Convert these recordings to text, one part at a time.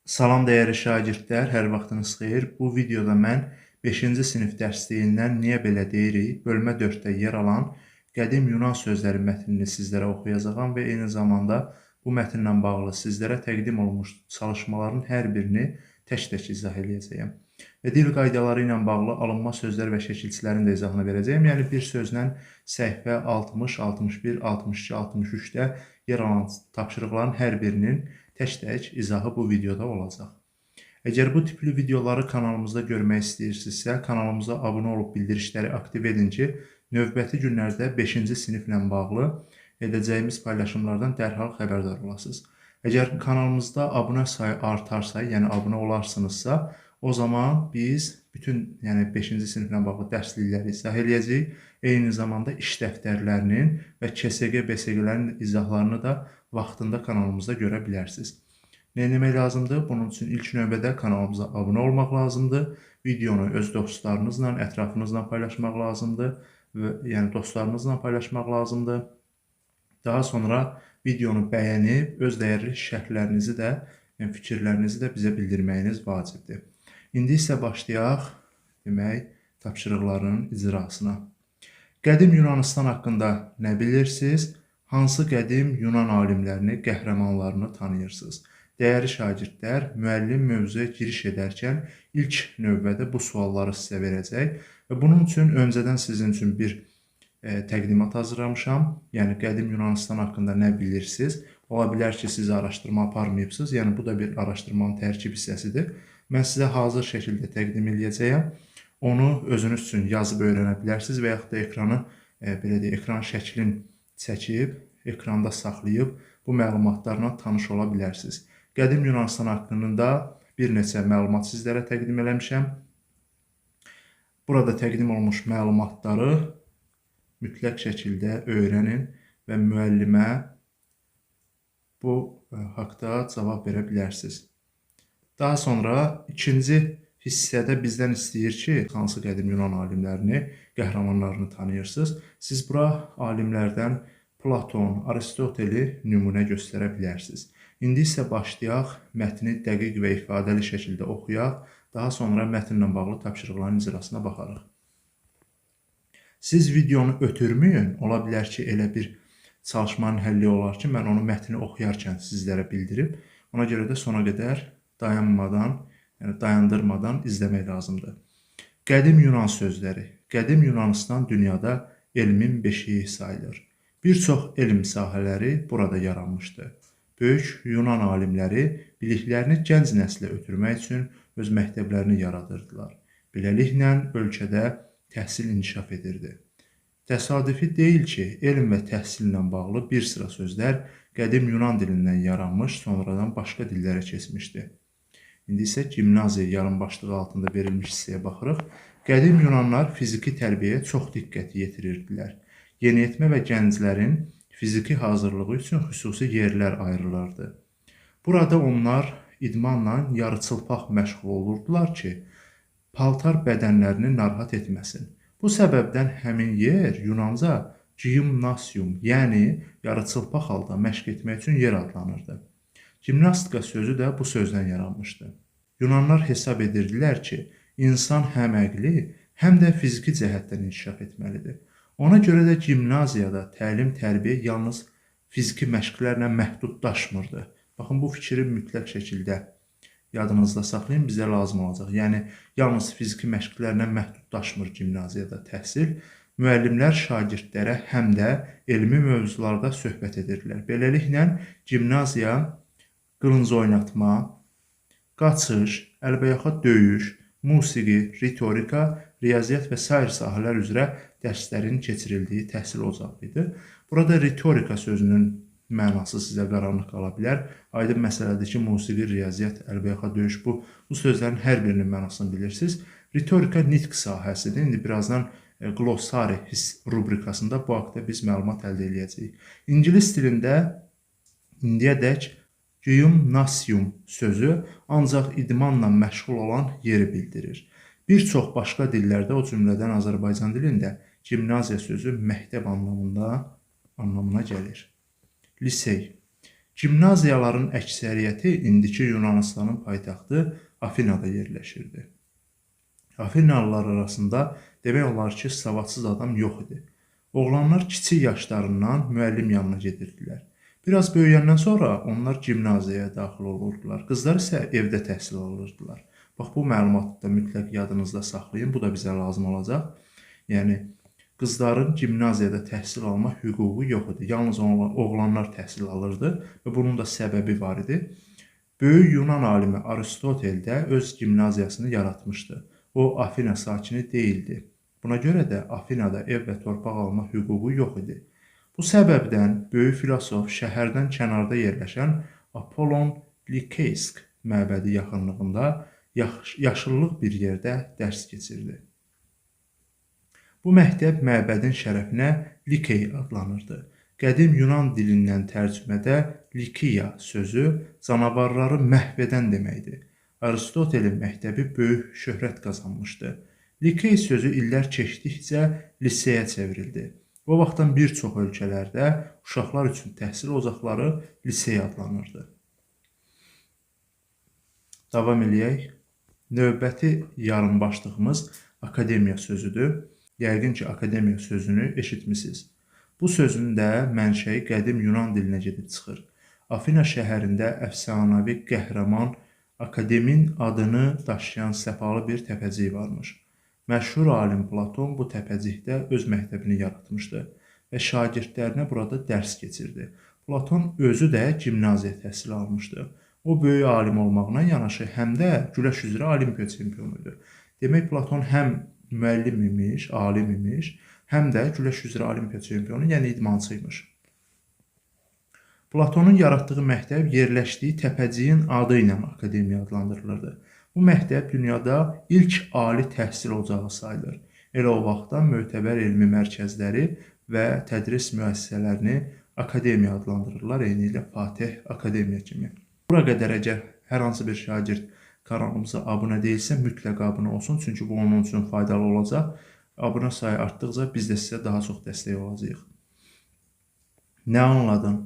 Salam dəyərli şagirdlər, hər vaxtınız xeyir. Bu videoda mən 5-ci sinif dərsliyindən Niyə belə deyirik bölmə 4-də yer alan qədim Yunan sözləri mətnini sizlərə oxuyacağam və eyni zamanda bu mətnlə bağlı sizlərə təqdim olunmuş çalışmaların hər birini tək-tək izah edəcəyəm. Və dil qaydaları ilə bağlı alınma sözlər və şəkilçilərin də izahını verəcəyəm. Yəni bir sözlə səhifə 60, 61, 62, 63-də yer alan tapşırıqların hər birinin tək-tək izahı bu videoda olacaq. Əgər bu tipli videoları kanalımızda görmək istəyirsinizsə, kanalımıza abunə olub bildirişləri aktiv edin ki, növbəti günlərdə 5-ci siniflə bağlı edəcəyimiz paylaşımlardan dərhal xəbərdar olasınız. Əgər kanalımızda abunə sayı artarsa, yəni abunə olarsınızsa, o zaman biz bütün 5-ci siniflə bağlı dərslikləri izah edəcəyik. Eyni zamanda iş dəftərlərinin və KSQ, BSQ-lərin izahlarını da vaxtında kanalımızda görə bilərsiniz. Nə etmək lazımdır? Bunun üçün ilk növbədə kanalımıza abunə olmaq lazımdır. Videonu öz dostlarınızla, ətrafınızla paylaşmaq lazımdır. Yəni dostlarınızla paylaşmaq lazımdır. Daha sonra videonu bəyənib öz dəyərli şərhlərinizi də, fikirlərinizi də bizə bildirməyiniz vacibdir. İndi isə başlayaq tapşırıqların icrasına. Qədim Yunanistan haqqında nə bilirsiniz? Hansı qədim Yunan alimlərini, qəhrəmanlarını tanıyırsınız? Dəyərli şagirdlər, müəllim mövzuya giriş edərkən ilk növbədə bu sualları sizə verəcək və bunun üçün öncədən sizin üçün bir təqdimat hazırlamışam. Yəni qədim Yunanistan haqqında nə bilirsiniz? Ola bilər ki, siz araşdırma aparmayıbsınız. Yəni bu da bir araşdırmanın tərkib hissəsidir. Mən sizə hazır şəkildə təqdim edəcəyəm. Onu özünüz üçün yazıb öyrənə bilərsiniz və yaxud da ekran şəklini çəkib, ekranda saxlayıb bu məlumatlarla tanış ola bilərsiniz. Qədim Yunanistan haqqında bir neçə məlumat sizlərə təqdim eləmişəm. Burada təqdim olmuş məlumatları mütləq şəkildə öyrənin və müəllimə bu haqda cavab verə bilərsiniz. Daha sonra ikinci hissədə bizdən istəyir ki, hansı qədim Yunan alimlərini, qəhrəmanlarını tanıyırsınız. Siz bura alimlərdən Platon, Aristoteli nümunə göstərə bilərsiniz. İndi isə başlayaq, mətni dəqiq və ifadəli şəkildə oxuyaq. Daha sonra mətnlə bağlı tapşırıqların icrasına baxarıq. Siz videonu ötürməyin. Ola bilər ki, elə bir çalışmanın həlli olar ki, mən onu mətni oxuyarkən sizlərə bildirib. Ona görə də sona qədər dayandırmadan izləmək lazımdır. Qədim Yunan sözləri. Qədim Yunanistan dünyada elmin beşiyi sayılır. Bir çox elm sahələri burada yaranmışdı. Böyük Yunan alimləri biliklərini gənc nəslə ötürmək üçün öz məktəblərini yaradırdılar. Beləliklə ölkədə təhsil inkişaf edirdi. Təsadüfi deyil ki, elm və təhsillə bağlı bir sıra sözlər qədim Yunan dilindən yaranmış, sonradan başqa dillərə keçmişdi. İndi isə gimnaziya yarımbaşlığı altında verilmiş hissəyə baxırıq. Qədim Yunanlar fiziki tərbiyəyə çox diqqət yetirirdilər. Yeniyetmə və gənclərin fiziki hazırlığı üçün xüsusi yerlər ayrılırdı. Burada onlar idmanla yarıçılpaq məşğul olurdular ki, paltar bədənlərini narahat etməsin. Bu səbəbdən həmin yer Yunanca gimnasium, yəni yarıçılpaq halda məşq etmək üçün yer adlanırdı. Gimnastika sözü də bu sözdən yaranmışdı. Yunanlar hesab edirdilər ki, insan həm əqli, həm də fiziki cəhətdən inkişaf etməlidir. Ona görə də gimnaziyada təlim-tərbiyə yalnız fiziki məşqlərlə məhdudlaşmırdı. Baxın, bu fikri mütləq şəkildə yadınızda saxlayın, bizə lazım olacaq. Yəni, yalnız fiziki məşqlərlə məhdudlaşmır gimnaziyada təhsil. Müəllimlər şagirdlərə həm də elmi mövzularda söhbət edirlər. Beləliklə, gimnaziya qılınc oynatma, qaçış, əlbəyaxa döyüş, musiqi, ritorika, riyaziyyat və sair sahələr üzrə dərslərin keçirildiyi təhsil ocağı idi. Burada ritorika sözünün mənası sizə qaranlıq qala bilər. Aydın məsələdir ki, musiqi, riyaziyyat, əlbəyaxa döyüş bu sözlərin hər birinin mənasını bilirsiniz. Ritorika nitq sahəsidir. İndi birazdan glossari rubrikasında bu haqda biz məlumat əldə edəcəyik. İngilis dilində indiyədək gimnasium sözü ancaq idmanla məşğul olan yeri bildirir. Bir çox başqa dillərdə, o cümlədən Azərbaycan dilində gimnaziya sözü məktəb anlamına gəlir. Lisey. Gimnaziyaların əksəriyyəti indiki Yunanistanın paytaxtı Afinada yerləşirdi. Afinalılar arasında demək olar ki, savadsız adam yox idi. Oğlanlar kiçik yaşlarından müəllim yanına gedirdilər. Biraz böyüyəndən sonra onlar gimnaziyaya daxil olurdular. Qızlar isə evdə təhsil alırdılar. Bax, bu məlumatı da mütləq yadınızda saxlayın. Bu da bizə lazım olacaq. Yəni, qızların gimnaziyada təhsil alma hüququ yox idi. Yalnız oğlanlar təhsil alırdı və bunun da səbəbi var idi. Böyük Yunan alimi Aristotel də öz gimnaziyasını yaratmışdı. O, Afina sakini deyildi. Buna görə də Afinada ev və torpaq alma hüququ yox idi. Bu səbəbdən böyük filosof şəhərdən kənarda yerləşən Apollon Likeysk məbədi yaxınlığında yaşıllıq bir yerdə dərs keçirdi. Bu məktəb məbədin şərəfinə Likey adlanırdı. Qədim Yunan dilindən tərcümədə Likiya sözü canavarları məhv edən deməkdir. Aristotelin məktəbi böyük şöhrət qazanmışdı. Likey sözü illər keçdikcə liseyə çevrildi. O vaxtdan bir çox ölkələrdə uşaqlar üçün təhsil ocaqları lisey adlanırdı. Davam eləyək. Növbəti yarımbaşlığımız akademiya sözüdür. Yəqin ki, akademiya sözünü eşitmisiniz. Bu sözün də mənşəyi qədim Yunan dilinə gedib çıxır. Afina şəhərində əfsanəvi qəhrəman Akademin adını daşıyan səfalı bir təpəcik varmış. Məşhur alim Platon bu təpəcikdə öz məktəbini yaratmışdı və şagirdlərinə burada dərs keçirdi. Platon özü də gimnaziya təhsili almışdı. O, böyük alim olmağına yanaşı həm də güləş üzrə olimpiya çempionuydu. Demək, Platon həm müəllim imiş, alim imiş, həm də güləş üzrə olimpiya çempionu, yəni idmançıymış. Platonun yaratdığı məktəb yerləşdiyi təpəciyin adı ilə akademiya adlandırılırdı. Bu məktəb dünyada ilk ali təhsil ocağı sayılır. Elə o vaxtdan mötəbər elmi mərkəzləri və tədris müəssisələrini akademiya adlandırırlar, eyni ilə Fatih Akademiya kimi. Bura qədər əgər hər hansı bir şagird kanalımıza abunə deyilsə, mütləq abunə olsun, çünki bu onun üçün faydalı olacaq. Abunə sayı artdıqca biz də sizə daha çox dəstək olacağıq. Nə anladın?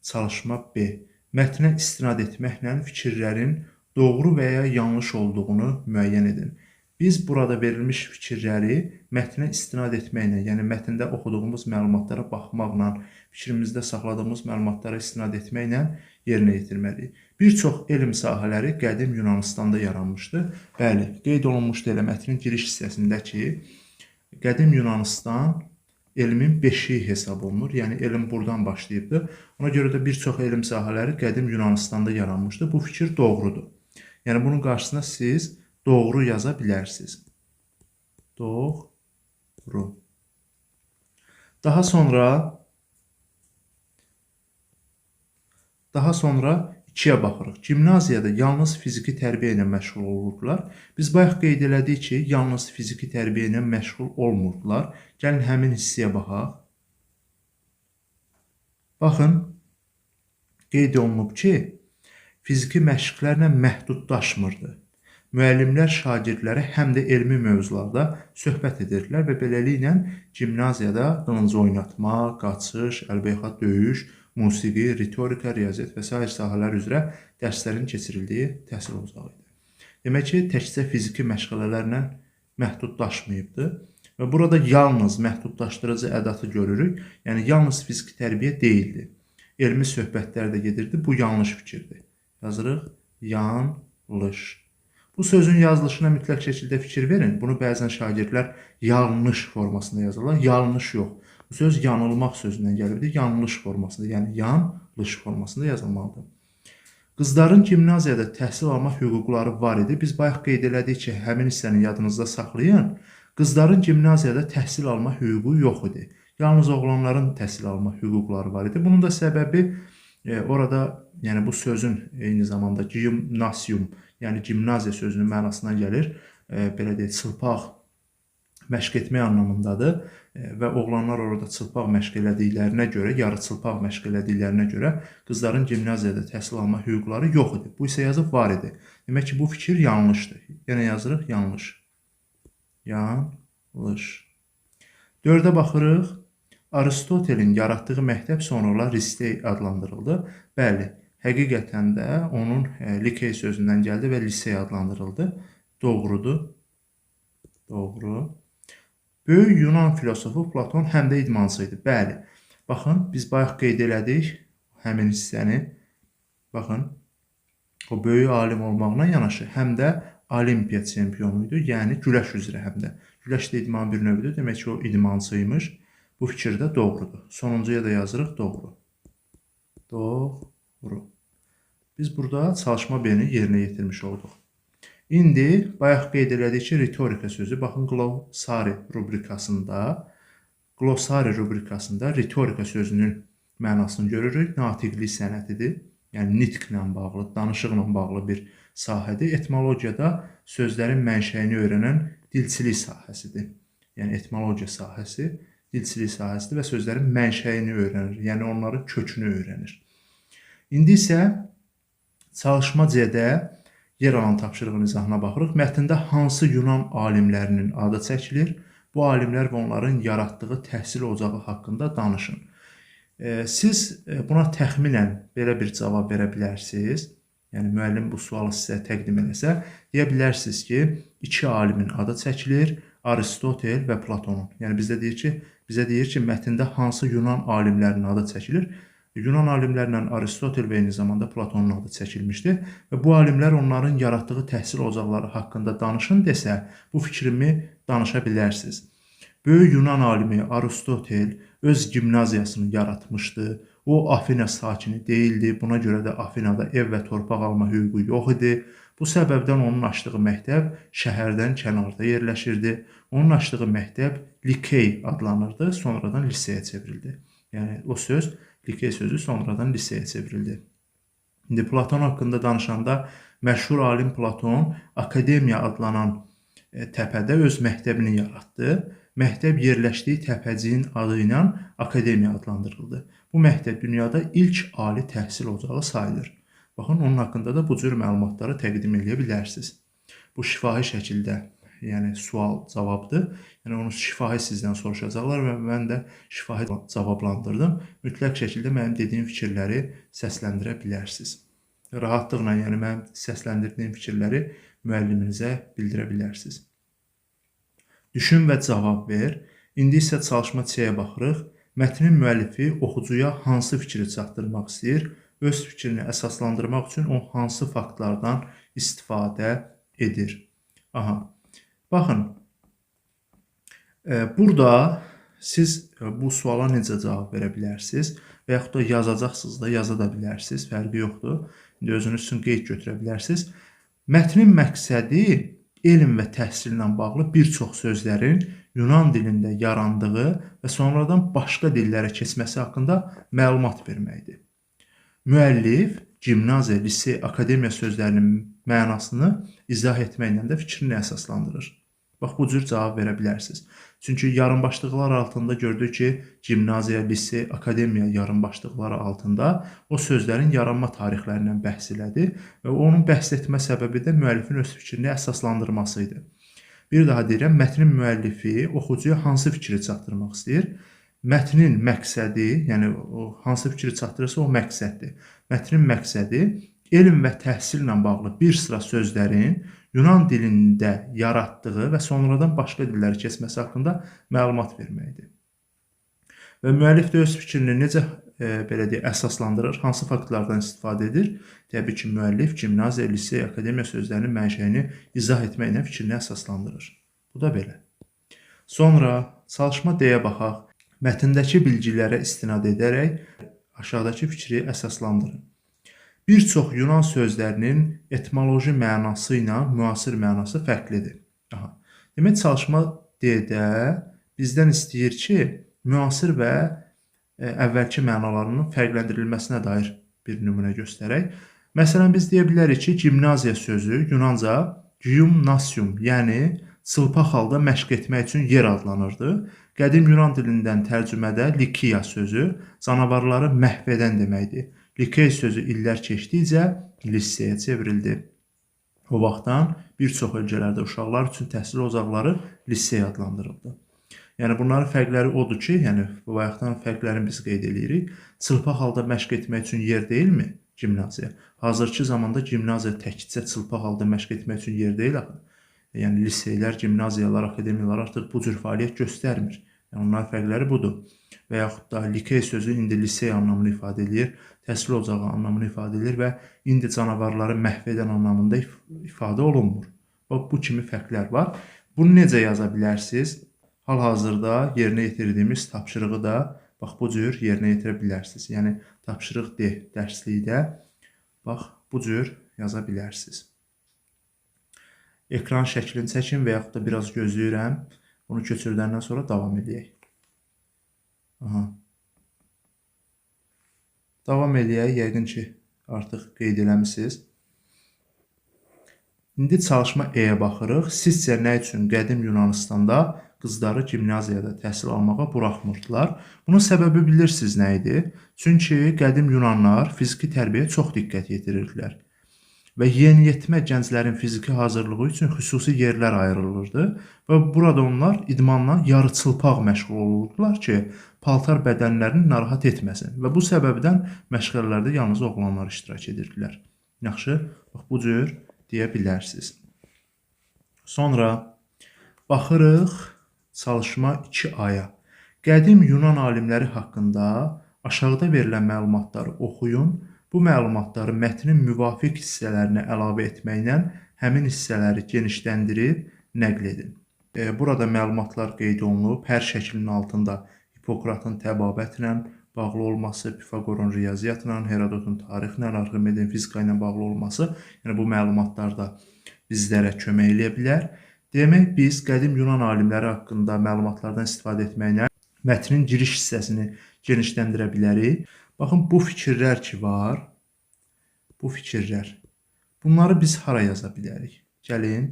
Çalışma B. Mətnə istinad etməklə fikirlərin doğru və ya yanlış olduğunu müəyyən edin. Biz burada verilmiş fikirləri mətnə istinad etməklə, yəni mətndə oxuduğumuz məlumatlara baxmaqla, fikrimizdə saxladığımız məlumatlara istinad etməklə yerinə yetirməliyik. Bir çox elm sahələri qədim Yunanistanda yaranmışdı. Bəli, qeyd olunmuşdu elə mətnin giriş hissəsində ki, qədim Yunanistan elmin beşiyi hesab olunur. Yəni, elm buradan başlayıbdır. Ona görə də bir çox elm sahələri qədim Yunanistanda yaranmışdı. Bu fikir doğrudur. Yəni, bunun qarşısına siz doğru yaza bilərsiniz. Doğru. Daha sonra ikiyə baxırıq. Gimnaziyada yalnız fiziki tərbiyə ilə məşğul olurdular. Biz bayaq qeyd elədik ki, yalnız fiziki tərbiyə ilə məşğul olmurdular. Gəlin həmin hissəyə baxaq. Baxın, qeyd olunub ki, fiziki məşqlərlə məhdudlaşmırdı. Müəllimlər şagirdlərə həm də elmi mövzularda söhbət edirdilər və beləliklə gimnaziyada qılınc oynatma, qaçış, əlbeyxat döyüş, musiqi, ritorika, riyaziyyat və s. sahələr üzrə dərslərin keçirildiyi təhsil ocağı idi. Demək ki, təkcə fiziki məşğələlərlə məhdudlaşmayıbdı və burada yalnız məhdudlaşdırıcı ədatı görürük. Yəni, yalnız fiziki tərbiyə deyildi. Elmi söhbətlər də gedirdi. Bu yanlış fikirdir. Yazırıq, yanlış. Bu sözün yazılışına mütləq şəkildə fikir verin. Bunu bəzən şagirdlər yanlış formasında yazırlar. Yanlış yox. Bu söz yanılmaq sözündən gəlibdir. Yanlış formasında, yəni yanlış formasında yazılmalıdır. Qızların gimnaziyada təhsil alma hüquqları var idi. Biz bayaq qeyd elədik ki, həmin hissəni yadınızda saxlayın. Qızların gimnaziyada təhsil alma hüququ yox idi. Yalnız oğlanların təhsil alma hüquqları var idi. Bunun da səbəbi orada, yəni bu sözün eyni zamanda gimnasium, yəni gimnaziya sözünün mənasına gəlir. Belə deyək, çılpaq məşq etmək anlamındadır və oğlanlar orada çılpaq məşq elədiklərinə görə, yarı çılpaq məşq elədiklərinə görə qızların gimnaziyada təhsil alma hüquqları yox idi. Bu isə yazıb var idi. Demək ki, bu fikir yanlışdır. Yenə yazırıq, yanlış. Yanlış. 4-ə baxırıq. Aristotelin yaratdığı məktəb sonralar Lissey adlandırıldı. Bəli, həqiqətən də onun Likey sözündən gəldi və Lissey adlandırıldı. Doğrudur. Doğru. Böyük Yunan filosofu Platon həm də idmançı idi. Bəli. Baxın, biz bayaq qeyd elədik həmin hissəni. Baxın, o böyük alim olmaqla yanaşı həm də Olimpiya çempionu idi. Yəni güləş üzrə həm də. Güləş də idmanın bir növüdür. Demək ki, o idmançıymış. Bu fikir də doğrudur. Sonuncuya da yazırıq doğru. Doğru. Biz burada çalışma B-ni yerinə yetirmiş olduq. İndi bayaq qeyd elədik ki, ritorika sözü, baxın glossari rubrikasında ritorika sözünün mənasını görürük. Natiqlik sənətidir. Yəni nitqlə bağlı, danışıqla bağlı bir sahədir. Etmologiyada sözlərin mənşəyini öyrənən dilçilik sahəsidir. Yəni etmologiya sahəsi dilçilik sahəsidir və sözlərin mənşəyini öyrənir. Yəni onların kökünü öyrənir. İndi isə çalışma C-də yer alan tapşırığın izahına baxırıq. Mətndə hansı Yunan alimlərinin adı çəkilir? Bu alimlər və onların yaratdığı təhsil ocağı haqqında danışın. Siz buna təxminən belə bir cavab verə bilərsiniz. Yəni müəllim bu sualı sizə təqdim eləsə, deyə bilərsiniz ki, iki alimin adı çəkilir, Aristotel və Platonun. Yəni bizə deyir ki, mətndə hansı Yunan alimlərinin adı çəkilir? Yunan alimlərlə Aristotel və eyni zamanda Platonun adı çəkilmişdi və bu alimlər onların yaratdığı təhsil ocaqları haqqında danışın desə, bu fikrimi danışa bilərsiniz. Böyük Yunan alimi Aristotel öz gimnaziyasını yaratmışdı. O Afina sakini deyildi. Buna görə də Afinada ev və torpaq alma hüququ yox idi. Bu səbəbdən onun açdığı məktəb şəhərdən kənarda yerləşirdi. Onun açdığı məktəb Likey adlanırdı, sonradan liseyə çevrildi. Yəni o söz, Likey sözü sonradan liseyə çevrildi. İndi Platon haqqında danışanda məşhur alim Platon Akademiya adlanan təpədə öz məktəbini yaratdı. Məktəb yerləşdiyi təpəciyin adı ilə Akademiya adlandırıldı. Bu məktəb dünyada ilk ali təhsil ocağı sayılır. Baxın, onun haqqında da bu cür məlumatları təqdim edə bilərsiniz. Bu şifahi şəkildə, yəni sual cavabdır. Yəni onu şifahi sizdən soruşacaqlar və mən də şifahi cavablandırdım. Mütləq şəkildə mənim dediyim fikirləri səsləndirə bilərsiniz. Rahatlıqla, yəni mənim səsləndirdiyim fikirləri müəlliminizə bildirə bilərsiniz. Düşün və cavab ver. İndi isə çalışma C-yə baxırıq. Mətnin müəllifi oxucuya hansı fikri çatdırmaq istəyir? Öz fikrini əsaslandırmaq üçün o hansı faktlardan istifadə edir? Baxın, burada siz bu suala necə cavab verə bilərsiniz və yaxud da yazacaqsınız da, yaza da bilərsiniz, fərqi yoxdur. İndi özünüz üçün qeyd götürə bilərsiniz. Mətnin məqsədi elm və təhsillə bağlı bir çox sözlərin Yunan dilində yarandığı və sonradan başqa dillərə keçməsi haqqında məlumat verməkdir. Müəllif gimnaziya, lisey, akademiya sözlərinin mənasını izah etməklə də fikrini əsaslandırır. Bax, bu cür cavab verə bilərsiniz. Çünki yarımbaşlıqlar altında gördük ki, gimnaziya, lisey, akademiya yarımbaşlıqları altında o sözlərin yaranma tarixlərindən bəhs elədi və onun bəhs etmə səbəbi də müəllifin öz fikrini əsaslandırması idi. Bir daha deyirəm, mətnin müəllifi oxucuya hansı fikri çatdırmaq istəyir? Mətnin məqsədi, yəni hansı fikri çatdırırsa o məqsəddir. Mətnin məqsədi elm və təhsillə bağlı bir sıra sözlərin Yunan dilində yaratdığı və sonradan başqa dillərə keçməsi haqqında məlumat verməkdir. Və müəllif də öz fikrini necə əsaslandırır, hansı faktlardan istifadə edir? Təbii ki, müəllif gimnaziya, lisey, akademiya sözlərinin mənşəyini izah etməklə fikrini əsaslandırır. Bu da belə. Sonra çalışma D-yə baxaq. Mətndəki bilgilərə istinad edərək aşağıdakı fikri əsaslandırın. Bir çox Yunan sözlərinin etimoloji mənası ilə müasir mənası fərqlidir. Demək, çalışma D-də bizdən istəyir ki, müasir və əvvəlki mənalarının fərqləndirilməsinə dair bir nümunə göstərək. Məsələn, biz deyə bilərik ki, gimnaziya sözü Yunanca gymnasium, yəni çılpaq halda məşq etmək üçün yer adlanırdı. Qədim Yunan dilindən tərcümədə likia sözü canavarları məhv edən deməkdir. Likey sözü illər keçdikcə liseyə çevrildi. O vaxtdan bir çox ölkələrdə uşaqlar üçün təhsil ocaqları lisey adlandırıldı. Yəni bunların fərqləri odur ki, yəni bayaqdan fərqlərini biz qeyd edirik. Çılpaq halda məşq etmək üçün yer deyilmi gimnaziya? Hazırki zamanda gimnaziya təkcə çılpaq halda məşq etmək üçün yer deyil axı. Yəni liseylər, gimnaziyalar, akademiyalar artıq bu cür fəaliyyət göstərmir. Yəni onların fərqləri budur. Və yaxud da likey sözü indi lisey anlamını ifadə edir, təhsil ocağı anlamını ifadə edir və indi canavarları məhv edən anlamında ifadə olunmur. Bax, bu kimi fərqlər var. Bunu necə yaza bilərsiniz? Hal-hazırda yerinə yetirdiyimiz tapşırığı da bax bu cür yerinə yetirə bilərsiniz. Yəni tapşırıq D dərslikdə bax bu cür yaza bilərsiniz. Ekran şəklini çəkin və yaxud da biraz gözləyirəm. Bunu köçürdəndən sonra davam edək. Aha. Davam edək. Yəqin ki, artıq qeyd eləmisiniz. İndi çalışma E-yə baxırıq. Sizcə nə üçün qədim Yunanistanda qızları gimnaziyada təhsil almağa buraxmırdılar? Bunun səbəbi bilirsiniz nə idi? Çünki qədim Yunanlar fiziki tərbiyə çox diqqət yetirirdilər. Və yeniyetmə gənclərin fiziki hazırlığı üçün xüsusi yerlər ayrılırdı və burada onlar idmanla yarıçılpaq məşğul olurdular ki, paltar bədənlərini narahat etməsin və bu səbəbdən məşğələlərdə yalnız oğlanlar iştirak edirdilər. Yaxşı, bax bu cür deyə bilərsiniz. Sonra baxırıq çalışma 2A-ya. Qədim Yunan alimləri haqqında aşağıda verilən məlumatları oxuyun. Bu məlumatları mətnin müvafiq hissələrinə əlavə etməklə həmin hissələri genişləndirib nəql edin. Burada məlumatlar qeyd olunub. Hər şəklin altında Hipokratın təbabətlə bağlı olması, Pifaqorun riyaziyyatla, Herodotun tarixlə, Arximedin fizika ilə bağlı olması, yəni bu məlumatlar da bizlərə kömək edə bilər. Demək, biz qədim Yunan alimləri haqqında məlumatlardan istifadə etməklə mətnin giriş hissəsini genişləndirə bilərik. Baxın, bu fikirlər ki var, bu fikirlər. Bunları biz hara yaza bilərik? Gəlin,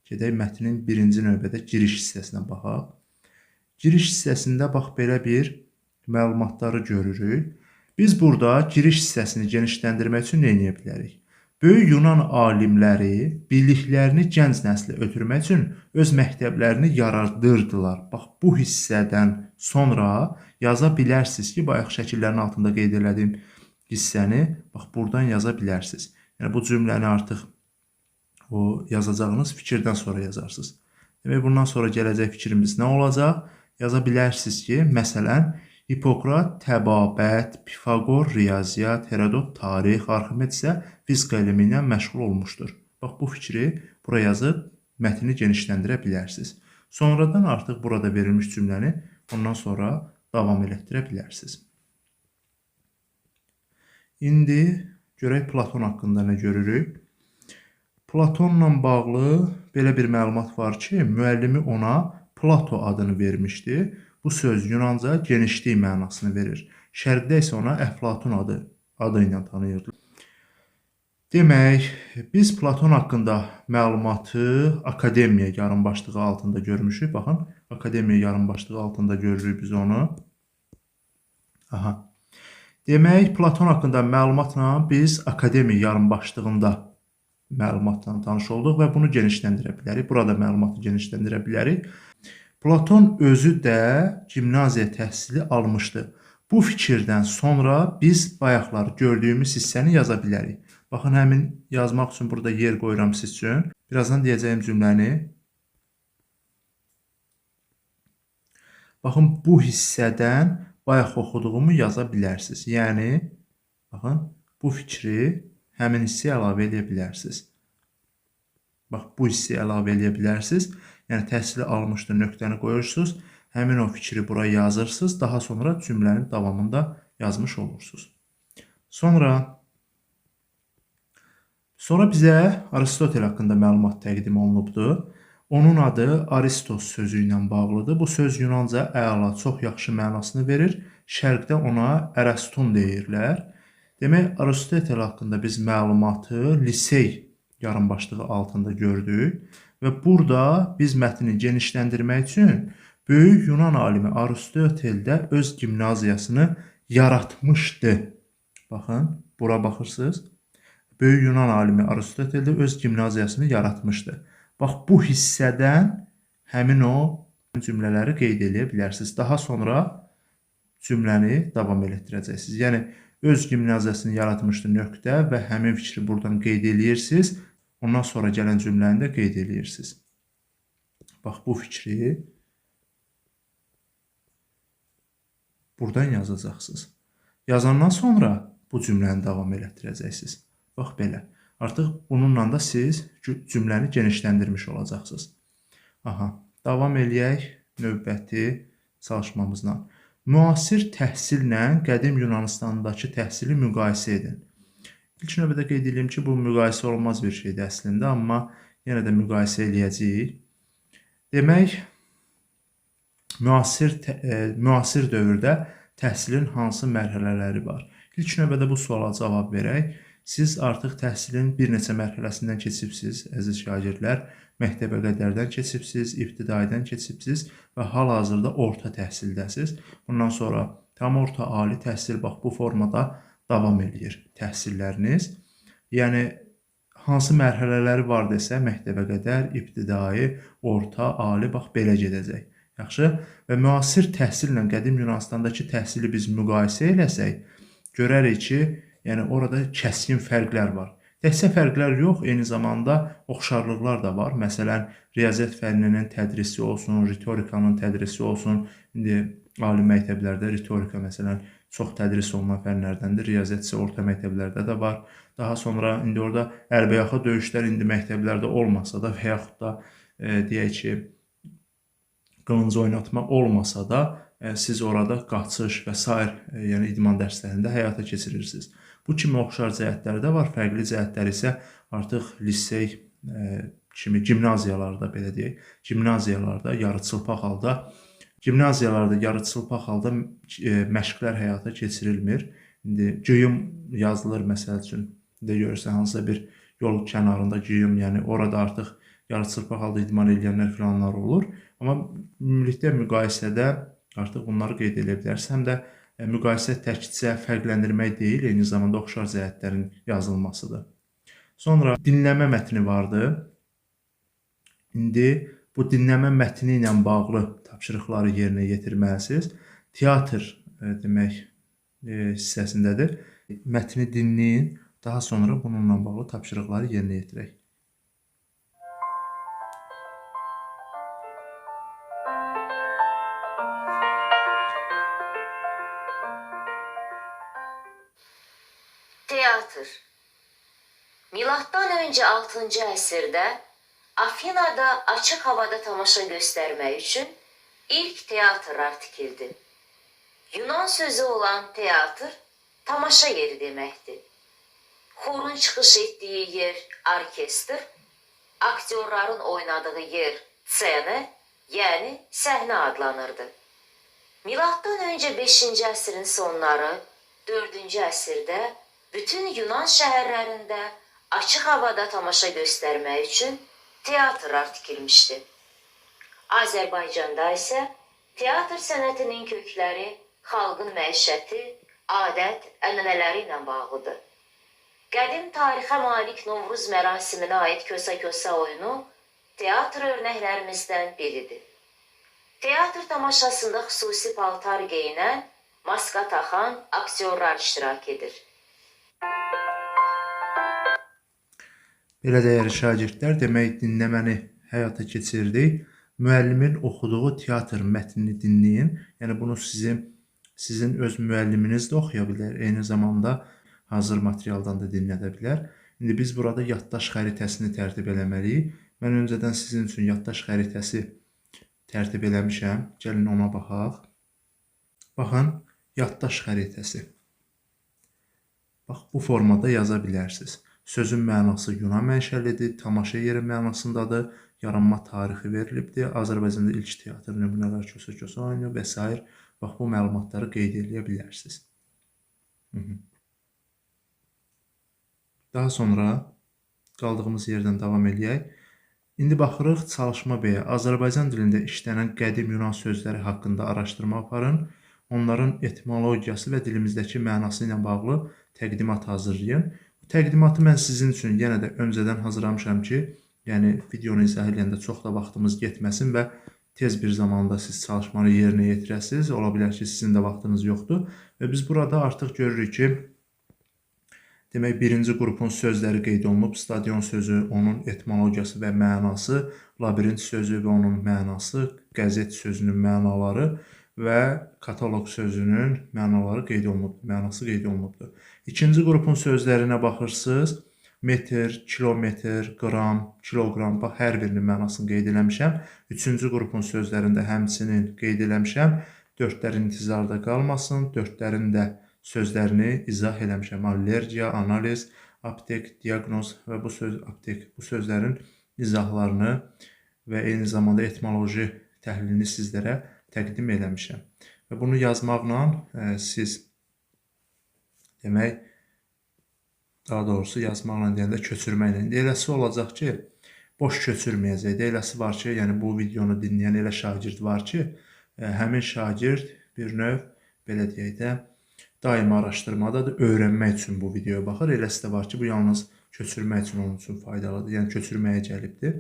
gedək mətnin birinci növbədə giriş hissəsinə baxaq. Giriş hissəsində bax belə bir məlumatları görürük. Biz burada giriş hissəsini genişləndirmək üçün nə edə bilərik? Böyük Yunan alimləri biliklərini gənc nəslə ötürmək üçün öz məktəblərini yaradırdılar. Bax, bu hissədən sonra yaza bilərsiniz ki, bayaq şəkillərin altında qeyd elədiyim hissəni bax buradan yaza bilərsiniz. Yəni bu cümləni artıq o yazacağınız fikirdən sonra yazarsınız. Demək, bundan sonra gələcək fikrimiz nə olacaq? Yaza bilərsiniz ki, məsələn, Hipokrat təbabət, Pifaqor riyaziyyat, Herodot tarix, Arximed isə fizika elmi ilə məşğul olmuşdur. Bax, bu fikri bura yazıb mətni genişləndirə bilərsiniz. Sonradan artıq burada verilmiş cümləni ondan sonra davam elətdirə bilərsiniz. İndi görək Platon haqqında nə görürük. Platonla bağlı belə bir məlumat var ki, müəllimi ona Plato adını vermişdi. Bu söz Yunanca genişlik mənasını verir. Şərqdə isə ona Əflatun adı ilə tanıyırdılar. Demək, biz Platon haqqında məlumatı akademiya yarımbaşlığı altında görmüşük. Baxın, akademiya yarımbaşlığı altında görürük biz onu. Aha. Demək, Platon haqqında məlumatla biz akademiya yarımbaşlığında məlumatla tanış olduq və bunu genişləndirə bilərik. Burada məlumatı genişləndirə bilərik. Platon özü də gimnaziya təhsili almışdı. Bu fikirdən sonra biz bayaqlar gördüyümüz hissəni yaza bilərik. Baxın, həmin yazmaq üçün burada yer qoyuram siz üçün. Birazdan deyəcəyim cümləni. Baxın, bu hissədən bayaq oxuduğumu yaza bilərsiniz. Yəni, baxın, bu fikri həmin hissəyə əlavə edə bilərsiniz. Bax, bu hissəyə əlavə edə bilərsiniz. Yəni, təhsili almışdı, nöqtəni qoyursunuz. Həmin o fikri bura yazırsınız. Daha sonra cümlənin davamında yazmış olursunuz. Sonra bizə Aristotel haqqında məlumat təqdim olunubdur. Onun adı Aristos sözü ilə bağlıdır. Bu söz Yunanca əla, çox yaxşı mənasını verir. Şərqdə ona Ərəstun deyirlər. Demək, Aristotel haqqında biz məlumatı lisey yarımbaşlığı altında gördük. Və burada biz mətni genişləndirmək üçün Böyük Yunan alimi Aristotel də öz gimnaziyasını yaratmışdı. Baxın, bura baxırsınız. Böyük Yunan alimi Aristotel də öz gimnaziyasını yaratmışdı. Bax, bu hissədən həmin o cümlələri qeyd edə bilərsiniz. Daha sonra cümləni davam etdirəcəksiniz. Yəni, öz gimnaziyasını yaratmışdı nöqtə və həmin fikri buradan qeyd edirsiniz. Ondan sonra gələn cümləni də qeyd edirsiniz. Bax, bu fikri buradan yazacaqsınız. Yazandan sonra bu cümləni davam etdirəcəksiniz. Bax, belə. Artıq bununla da siz cümləni genişləndirmiş olacaqsınız. Aha, davam eləyək növbəti çalışmamızla. Müasir təhsillə qədim Yunanistandakı təhsili müqayisə edin. İlk növbədə qeyd edeyim ki, bu müqayisə olmaz bir şeydir əslində, amma yenə də müqayisə eləyəcəyik. Demək, müasir dövrdə təhsilin hansı mərhələləri var? İlk növbədə bu suala cavab verək. Siz artıq təhsilin bir neçə mərhələsindən keçibsiniz, əziz şagirdlər. Məktəbə qədərdən keçibsiniz, ibtidaidən keçibsiniz və hal-hazırda orta təhsildəsiniz. Bundan sonra tam orta, ali təhsil bax bu formada davam edir təhsilləriniz. Yəni, hansı mərhələləri var desə, məktəbə qədər, ibtidai, orta, ali, bax belə gedəcək. Yaxşı? Və müasir təhsillə qədim Yunanistandakı təhsili biz müqayisə eləsək, görərik ki, yəni orada kəskin fərqlər var. Təkcə fərqlər yox, eyni zamanda oxşarlıqlar da var. Məsələn, riyaziyyat fənninin tədrisi olsun, ritorikanın tədrisi olsun. İndi ali məktəblərdə ritorika məsələn çox tədris olunan fənlərdəndir. Riyaziyyat isə orta məktəblərdə də var. Daha sonra indi orada əlbəyaxa döyüşlər indi məktəblərdə olmasa da və yaxud da deyək ki, qılınc oynatma olmasa da siz orada qaçış və s. yəni idman dərslərində həyata keçirirsiniz. Bu kimi oxşar cəhətləri də var, fərqli cəhətləri isə artıq lisey kimi gimnaziyalarda, belə deyək, gimnaziyalarda yarıçılpaq halda məşqlər həyata keçirilmir. İndi geyim yazılır məsəl üçün, də görürsən hansısa bir yol kənarında geyim, yəni orada artıq yarıçılpaq halda idman edənlər filanlar olur. Amma ümumilikdə müqayisədə artıq bunları qeyd edə bilərsiniz. Həm də müqayisə təkcə fərqləndirmək deyil, eyni zamanda oxşar cəhətlərin yazılmasıdır. Sonra dinləmə mətni vardı. İndi bu dinləmə mətni ilə bağlı tapşırıqları yerinə yetirməlisiniz. Teatr demək hissəsindədir. Mətni dinləyin, daha sonra bununla bağlı tapşırıqları yerinə yetirək. Teatr. Milattan öncə 6-cı əsrdə Afinada açıq havada tamaşa göstərmək üçün ilk teatrlar tikildi. Yunan sözü olan teatr, tamaşa yeri deməkdir. Xorun çıxış etdiyi yer orkestr, aktyorların oynadığı yer scena, yəni səhnə adlanırdı. Milattan öncə 5-ci əsrin sonları, 4-cü əsrdə bütün Yunan şəhərlərində açıq havada tamaşa göstərmək üçün teatrlar tikilmişdi. Azərbaycanda isə teatr sənətinin kökləri xalqın məişəti, adət, ənənələri ilə bağlıdır. Qədim tarixə malik Novruz mərasiminə aid kösə-kösə oyunu teatr örnəklərimizdən biridir. Teatr tamaşasında xüsusi paltar geyinən, maska taxan aktyorlar iştirak edir. Belə dəyərli şagirdlər, demək dinləməni həyata keçirdik. Müəllimin oxuduğu teatr mətnini dinləyin. Yəni bunu sizin öz müəlliminiz də oxuya bilər. Eyni zamanda hazır materialdan da dinlədə bilər. İndi biz burada yaddaş xəritəsini tərtib eləməliyik. Mən öncədən sizin üçün yaddaş xəritəsi tərtib eləmişəm. Gəlin ona baxaq. Baxın, yaddaş xəritəsi. Bax, bu formada yaza bilərsiniz. Sözün mənası Yunan mənşəlidir, tamaşa yeri mənasındadır, yaranma tarixi verilibdir, Azərbaycanda ilk teatr nümunələr kösə-kösə oyunu və s. Bax, bu məlumatları qeyd edə bilərsiniz. Daha sonra qaldığımız yerdən davam edək. İndi baxırıq çalışma B-yə. Azərbaycan dilində işlənən qədim Yunan sözləri haqqında araşdırma aparın. Onların etimologiyası və dilimizdəki mənası ilə bağlı təqdimat hazırlayın. Bu təqdimatı mən sizin üçün yenə də öncədən hazırlamışam ki, yəni videonu izah edəndə çox da vaxtımız getməsin və tez bir zamanda siz çalışmanı yerinə yetirəsiniz. Ola bilər ki, sizin də vaxtınız yoxdur və biz burada artıq görürük ki, demək, birinci qrupun sözləri qeyd olunub. Stadion sözü, onun etimologiyası və mənası, labirint sözü və onun mənası, qəzet sözünün mənaları və kataloq sözünün mənaları qeyd olunub, mənası qeyd olunubdur. İkinci qrupun sözlərinə baxırsınız. Metr, kilometr, qram, kiloqram, bax, hər birinin mənasını qeyd eləmişəm. Üçüncü qrupun sözlərində həmçinin qeyd eləmişəm. Dördlərin intizarda qalmasın, dördlərin də sözlərini izah eləmişəm. Allergiya, analiz, aptek, diaqnoz və bu sözlərin izahlarını və eyni zamanda etimoloji təhlilini sizlərə təqdim eləmişəm. Və bunu yazmaqla siz demək, daha doğrusu yazmaqla deyəndə köçürməklə. Eləsi olacaq ki, boş köçürməyəcək. Eləsi var ki, yəni bu videonu dinləyən elə şagird var ki, həmin şagird bir növ, belə deyək də, daima araşdırmadadır, öyrənmək üçün bu videoya baxır. Eləsi də var ki, bu yalnız köçürmək üçün onun üçün faydalıdır. Yəni köçürməyə gəlibdir.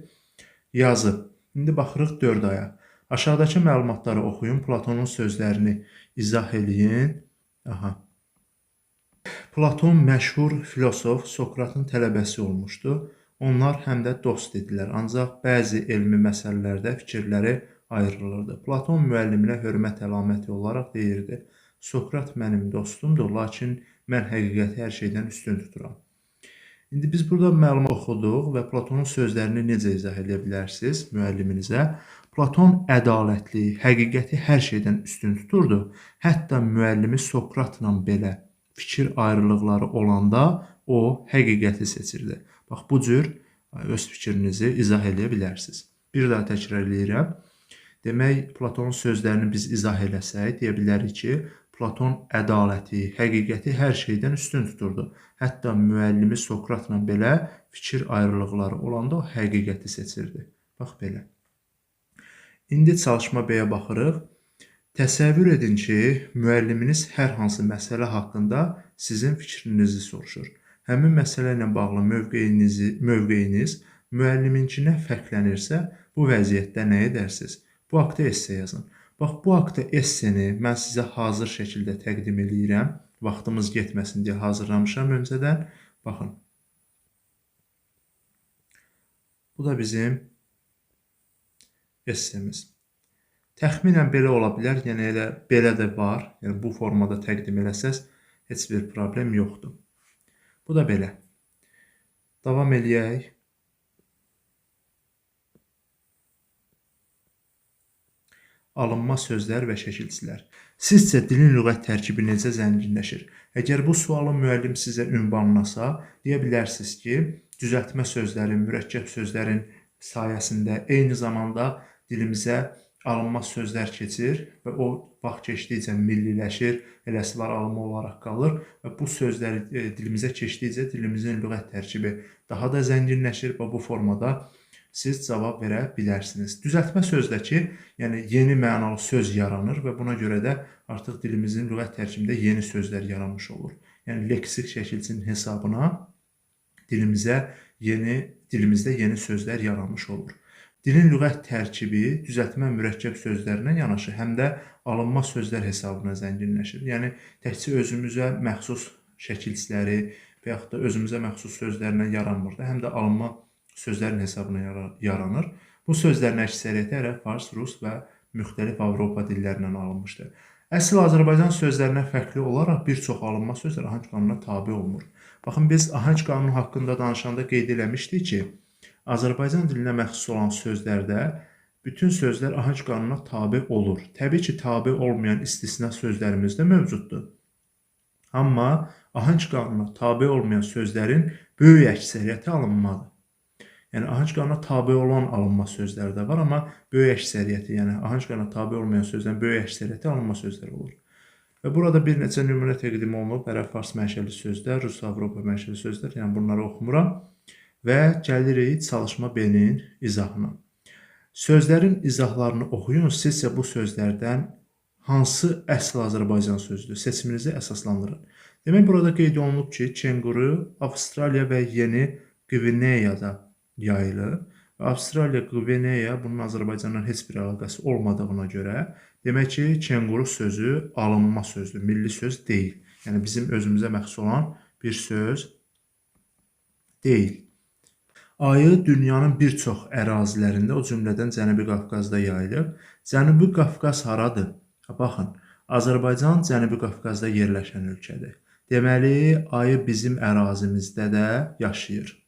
Yazı. İndi baxırıq 4 aya. Aşağıdakı məlumatları oxuyun, Platonun sözlərini izah eləyin. Platon məşhur filosof Sokratın tələbəsi olmuşdu. Onlar həm də dost idilər, ancaq bəzi elmi məsələlərdə fikirləri ayrılırdı. Platon müəlliminə hörmət əlaməti olaraq deyirdi: Sokrat mənim dostumdur, lakin mən həqiqəti hər şeydən üstün tuturam. İndi biz burada məlumat oxuduq və Platonun sözlərini necə izah edə bilərsiniz müəlliminizə? Platon ədalətli, həqiqəti hər şeydən üstün tuturdu. Hətta müəllimi Sokratla belə fikir ayrılıqları olanda o həqiqəti seçirdi. Bax, bu cür öz fikrinizi izah edə bilərsiniz. Bir daha təkrar edirəm. Demək, Platonun sözlərini biz izah eləsək, deyə bilərik ki, Platon ədaləti, həqiqəti hər şeydən üstün tuturdu. Hətta müəllimi Sokratla belə fikir ayrılıqları olanda o həqiqəti seçirdi. Bax, belə. İndi çalışma B-yə baxırıq. Təsəvvür edin ki, müəlliminiz hər hansı məsələ haqqında sizin fikrinizi soruşur. Həmin məsələ ilə bağlı mövqeyiniz müəlliminkinə fərqlənirsə, bu vəziyyətdə nə edərsiniz? Bu haqda esse yazın. Bax, bu haqda esseni mən sizə hazır şəkildə təqdim edirəm. Vaxtımız getməsin deyə hazırlamışam öncədən. Baxın. Bu da bizim essemiz. Təxminən belə ola bilər, yəni elə belə də var. Yəni bu formada təqdim eləsəz heç bir problem yoxdur. Bu da belə. Davam eləyək. Alınma sözlər və şəkilçilər. Sizcə dilin lüğət tərkibi necə zənginləşir? Əgər bu sualı müəllim sizə ünvanlasa, deyə bilərsiniz ki, düzəltmə sözlərin, mürəkkəb sözlərin sayəsində eyni zamanda dilimizə alınma sözlər keçir və o vaxt keçdikcə milliləşir, eləsi var alınma olaraq qalır və bu sözlər dilimizə keçdikcə dilimizin lüğət tərkibi daha da zənginləşir və bu formada siz cavab verə bilərsiniz. Düzəltmə sözdəki, yəni yeni mənalı söz yaranır və buna görə də artıq dilimizin lüğət tərkibində yeni sözlər yaranmış olur. Yəni leksik şəkilçinin hesabına dilimizdə yeni sözlər yaranmış olur. Dilin lüğət tərkibi düzəltmə mürəkkəb sözlərinə yanaşı həm də alınma sözlər hesabına zənginləşir. Yəni, təkcə özümüzə məxsus şəkilçiləri və yaxud da özümüzə məxsus sözlərlə yaranmır da, həm də alınma sözlərin hesabına yaranır. Bu sözlərin əksəriyyəti ərəb, fars, rus və müxtəlif Avropa dillərindən alınmışdır. Əsl Azərbaycan sözlərinə fərqli olaraq bir çox alınma sözlər ahəng qanununa tabe olunur. Baxın, biz ahəng qanunu haqqında danışanda qeyd eləmişdik ki, Azərbaycan dilinə məxsus olan sözlərdə bütün sözlər ahəng qanununa tabe olur. Təbii ki, tabe olmayan istisna sözlərimiz də mövcuddur. Amma ahəng qanununa tabe olmayan sözlərin böyük əksəriyyəti alınmadır. Yəni, ahəng qanununa tabe olan alınma sözlər də var, amma böyük əksəriyyəti, yəni ahəng qanununa tabe olmayan sözlərin böyük əksəriyyəti alınma sözlər olur. Və burada bir neçə nümunə təqdim olunub, ərəb-fars mənşəli sözlər, rus-avropa mənşəli sözlər, yəni bunları oxumuram. Və gəlirik çalışma B-nin izahına. Sözlərin izahlarını oxuyun, sizcə bu sözlərdən hansı əsl Azərbaycan sözdür? Seçiminizi əsaslandırın. Demək, burada qeyd olunub ki, kenguru Avstraliya və Yeni Qvineyada yayılır. Avstraliya, Qvineya bunun Azərbaycanla heç bir əlaqəsi olmadığına görə demək ki, kenguru sözü alınma sözdür, milli söz deyil. Yəni bizim özümüzə məxsus olan bir söz deyil. Ayı dünyanın bir çox ərazilərində, o cümlədən Cənubi Qafqazda yayılıb. Cənubi Qafqaz haradır? Baxın, Azərbaycan Cənubi Qafqazda yerləşən ölkədir. Deməli, ayı bizim ərazimizdə də yaşayır.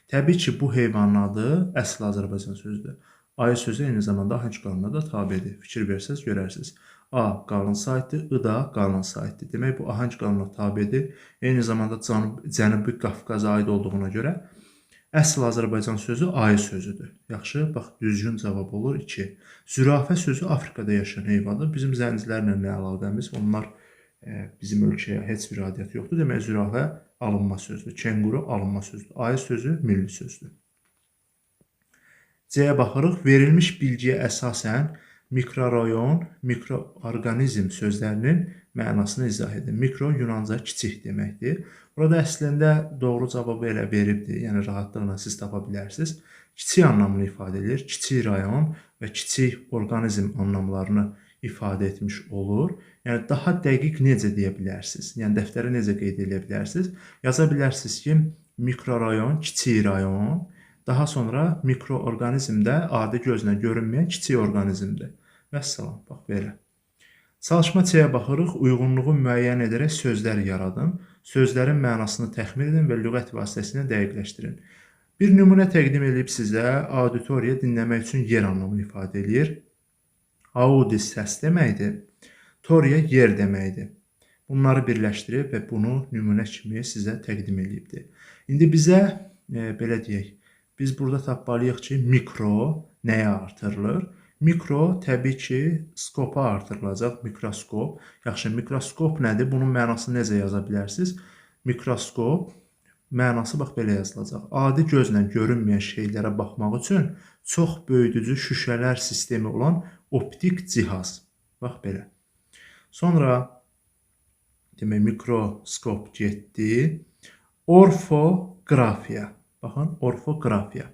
Təbii ki, bu heyvanın adı əsl Azərbaycan sözüdür. Ayı sözü eyni zamanda ahəng qanununa da tabedir. Fikir versəz görərsiniz. A qalın saytdır, I da qalın saytdır. Demək, bu ahəng qanununa tabedir. Eyni zamanda Cənubi Qafqaza aid olduğuna görə əsl Azərbaycan sözü ayı sözüdür. Yaxşı, bax, düzgün cavab olur 2. Zürafə sözü Afrikada yaşayan heyvandır. Bizim zəncilərlə nə əlaqəmiz? Onlar bizim ölkəyə heç bir aidiyyəti yoxdur. Demək, zürafə alınma sözdür. Kenguru alınma sözdür. Ayı sözü milli sözdür. C-yə baxırıq. Verilmiş bilgiyə əsasən mikrorayon, mikroorqanizm sözlərinin mənasını izah edin. Mikro Yunanca kiçik deməkdir. Burada əslində doğru cavabı elə veribdir. Yəni rahatlıqla siz tapa bilərsiniz. Kiçik anlamını ifadə edir. Kiçik rayon və kiçik orqanizm anlamlarını ifadə etmiş olur. Yəni daha dəqiq necə deyə bilərsiniz? Yəni dəftərə necə qeyd edə bilərsiniz? Yaza bilərsiniz ki, mikrorayon, kiçik rayon, daha sonra mikroorqanizm də adi gözlə görünməyən kiçik orqanizmdir. Vəssalam, bax belə. Çalışma C-yə baxırıq. Uyğunluğu müəyyən edərək sözlər yaradın. Sözlərin mənasını təxmin edin və lüğət vasitəsilə dəqiqləşdirin. Bir nümunə təqdim edib sizə. Auditoriya dinləmək üçün yer anlamını ifadə edir. Audis səs deməkdir. Toria yer deməkdir. Bunları birləşdirib və bunu nümunə kimi sizə təqdim edibdir. İndi bizə belə deyək, biz burada tapmalıyıq ki, mikro nəyə artırılır? Mikro təbii ki, skopa artırılacaq, mikroskop. Yaxşı, mikroskop nədir? Bunun mənasını necə yaza bilərsiniz? Mikroskop mənası bax belə yazılacaq. Adi gözlə görünməyən şeylərə baxmaq üçün çox böyüdücü şüşələr sistemi olan optik cihaz. Bax belə. Sonra demək mikroskop getdi. Orfoqrafiya. Baxın, orfoqrafiya.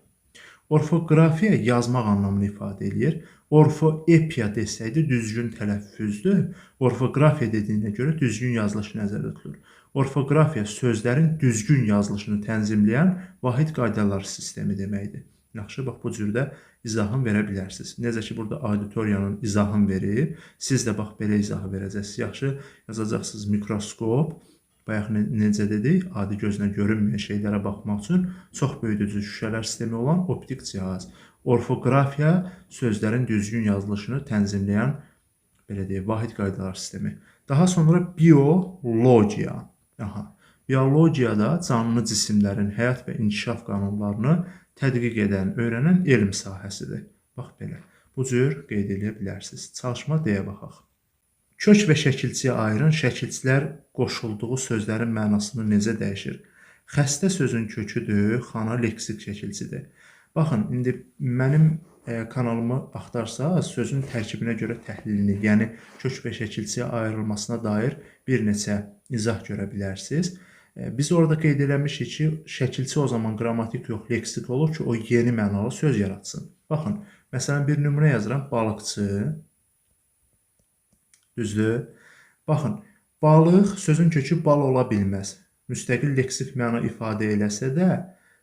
Orfoqrafiya yazmaq anlamını ifadə edir. Orfoepiya desəydi düzgün tələffüzdür. Orfoqrafiya dediyinə görə düzgün yazılış nəzərdə tutulur. Orfoqrafiya sözlərin düzgün yazılışını tənzimləyən vahid qaydalar sistemi deməkdir. Yaxşı, bax bu cürdə izahını verə bilərsiniz. Necə ki, burada auditoriyanın izahını verir, siz də bax belə izahı verəcəksiniz. Yaxşı, yazacaqsınız mikroskop. Bayaq necə dedik? Adi gözlə görünməyən şeylərə baxmaq üçün çox böyüdücü şüşələr sistemi olan optik cihaz. Orfoqrafiya sözlərin düzgün yazılışını tənzimləyən belə deyək, vahid qaydalar sistemi. Daha sonra biologiya. Biologiyada canlı cisimlərin həyat və inkişaf qanunlarını tədqiq edən, öyrənən elm sahəsidir. Bax belə. Bu cür qeyd edə bilərsiniz. Çalışma D-yə baxaq. Kök və şəkilçiyə ayırın. Şəkilçilər qoşulduğu sözlərin mənasını necə dəyişir? Xəstə sözün köküdür, xana leksik şəkilçidir. Baxın, indi mənim kanalımı axtarsaq, sözün tərkibinə görə təhlilini, yəni kök və şəkilçiyə ayrılmasına dair bir neçə izah görə bilərsiniz. Biz orada qeyd eləmişik ki, şəkilçi o zaman qrammatik yox, leksik olur ki, o yeni mənalı söz yaratsın. Baxın, məsələn, bir nümunə yazıram, balıqçı. Düzdür? Baxın, balıq sözün kökü bal ola bilməz. Müstəqil leksik məna ifadə eləsə də,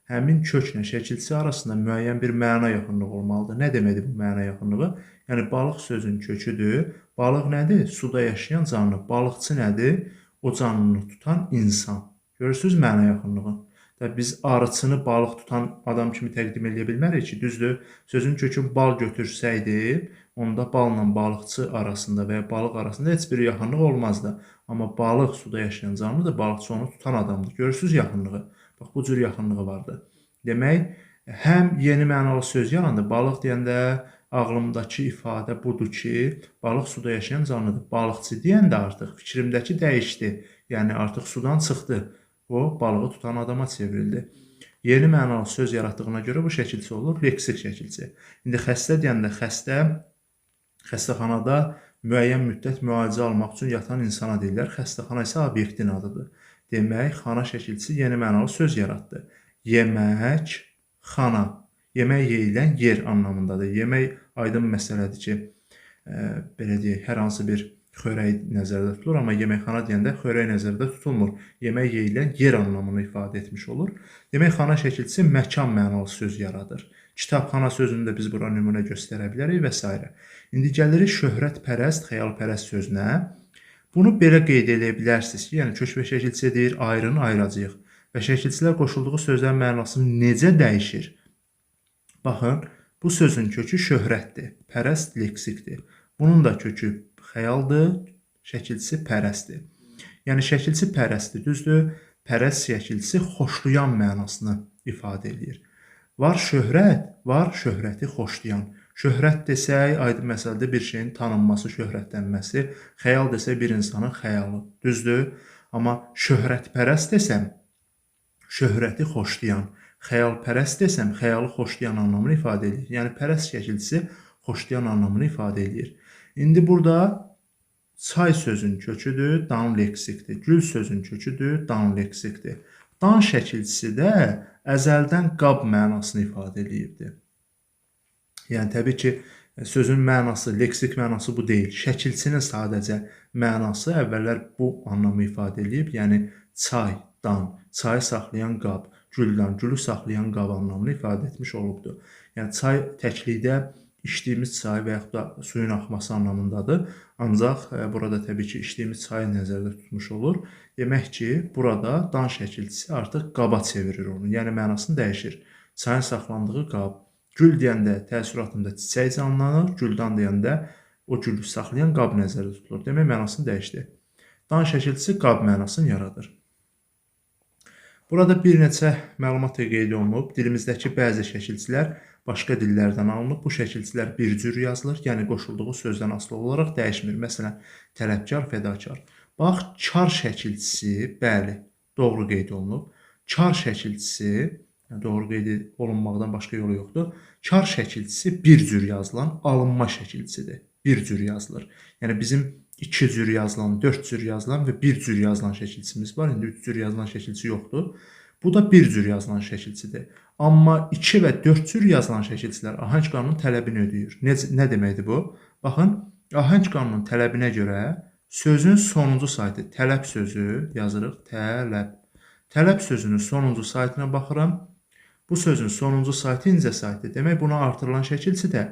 həmin köklə şəkilçi arasında müəyyən bir məna yaxınlığı olmalıdır. Nə deməkdir bu məna yaxınlığı? Yəni, balıq sözün köküdür. Balıq nədir? Suda yaşayan canlı. Balıqçı nədir? O canlını tutan insan. Görürsünüz məna yaxınlığı? Biz arıçını balıq tutan adam kimi təqdim edə bilmərik ki, düzdür? Sözün kökü bal götürsəydi, onda balla balıqçı arasında və ya balıq arasında heç bir yaxınlıq olmazdı. Amma balıq suda yaşayan canlıdır, balıqçı onu tutan adamdır. Görürsünüz yaxınlığı? Bax, bu cür yaxınlığı vardır. Demək, həm yeni mənalı söz yarandı. Balıq deyəndə ağlımdakı ifadə budur ki, balıq suda yaşayan canlıdır. Balıqçı deyəndə artıq fikrimdəki dəyişdi. Yəni, artıq sudan çıxdı. O, balığı tutan adama çevrildi. Yeni mənalı söz yaratdığına görə bu şəkilçi olur, leksik şəkilçi. İndi xəstə deyəndə xəstəxanada müəyyən müddət müalicə almaq üçün yatan insana deyirlər. Xəstəxana isə obyektin adıdır. Demək, xana şəkilçisi yeni mənalı söz yaratdı. Yemək, xana. Yemək yeyilən yer anlamındadır. Yemək aydın məsələdir ki, belə deyək, hər hansı bir xörək nəzərdə tutulur, amma yeməkxana deyəndə xörək nəzərdə tutulmur. Yemək yeyilən yer anlamını ifadə etmiş olur. Yeməkxana şəkilçisi məkan mənalı söz yaradır. Kitabxana sözünü də biz bura nümunə göstərə bilərik və s. İndi gəlirik şöhrətpərəst, xəyalpərəst sözünə. Bunu belə qeyd edə bilərsiniz ki, yəni köçmə şəkilçisi deyir, ayrını ayıracağıq və şəkilçilər qoşulduğu sözlərin mənası necə dəyişir? Baxın, bu sözün kökü şöhrətdir, pərəst leksikdir. Bunun da kökü xəyaldır, şəkilçisi pərəstdir. Yəni şəkilçisi pərəstdir, düzdür? Pərəst şəkilçisi xoşlayan mənasını ifadə edir. Var şöhrət, var şöhrəti xoşlayan. Şöhrət desək, aydın məsələdə bir şeyin tanınması, şöhrətlənməsi, xəyal desək bir insanın xəyalı, düzdür? Amma şöhrətpərəst desəm, şöhrəti xoşlayan, xəyalpərəst desəm, xəyalı xoşlayan anlamını ifadə edir. Yəni pərəst şəkilçisi xoşlayan anlamını ifadə edir. İndi burada çay sözün köküdür, dan leksikdir. Gül sözün köküdür, dan leksikdir. Dan şəkilçisi də əzəldən qab mənasını ifadə edibdir. Yəni təbii ki, sözün mənası, leksik mənası bu deyil. Şəkilçinin sadəcə mənası əvvəllər bu anlamı ifadə edib. Yəni çay, dan, çayı saxlayan qab, güldən, gülü saxlayan qab anlamını ifadə etmiş olubdur. Yəni çay təklikdə içdiyimiz çay və yaxud da suyun axması anlamındadır. Ancaq burada təbii ki, içdiyimiz çayı nəzərdə tutmuş olur. Demək ki, burada dan şəkilçisi artıq qaba çevirir onu. Yəni mənasını dəyişir. Çayın saxlandığı qab. Gül deyəndə təəssüratında çiçək canlanır, güldan deyəndə o gülü saxlayan qab nəzərdə tutulur. Demək, mənasını dəyişdi. Dan şəkilçisi qab mənasını yaradır. Burada bir neçə məlumat qeyd olunub. Dilimizdəki bəzi şəkilçilər başqa dillərdən alınıb. Bu şəkilçilər bir cür yazılır, yəni qoşulduğu sözdən asılı olaraq dəyişmir. Məsələn, tələbkar, fədakar. Bax, kar şəkilçisi, bəli, doğru qeyd olunub. Kar şəkilçisi, doğru qeyd olunmaqdan başqa yolu yoxdur. Kar şəkilçisi bir cür yazılan alınma şəkilçisidir. Bir cür yazılır. Yəni bizim 2 cür yazılan, 4 cür yazılan və 1 cür yazılan şəkilçimiz var. İndi 3 cür yazılan şəkilçi yoxdur. Bu da 1 cür yazılan şəkilçidir. Amma 2 və 4 cür yazılan şəkilçilər ahəng qanunun tələbini ödəyir. Nə deməkdir bu? Baxın, ahəng qanunun tələbinə görə sözün sonuncu saytı, tələb sözü yazırıq, tələb. Tələb sözünün sonuncu saytına baxıram. Bu sözün sonuncu saytı incə saytdır. Demək, buna artırılan şəkilçi də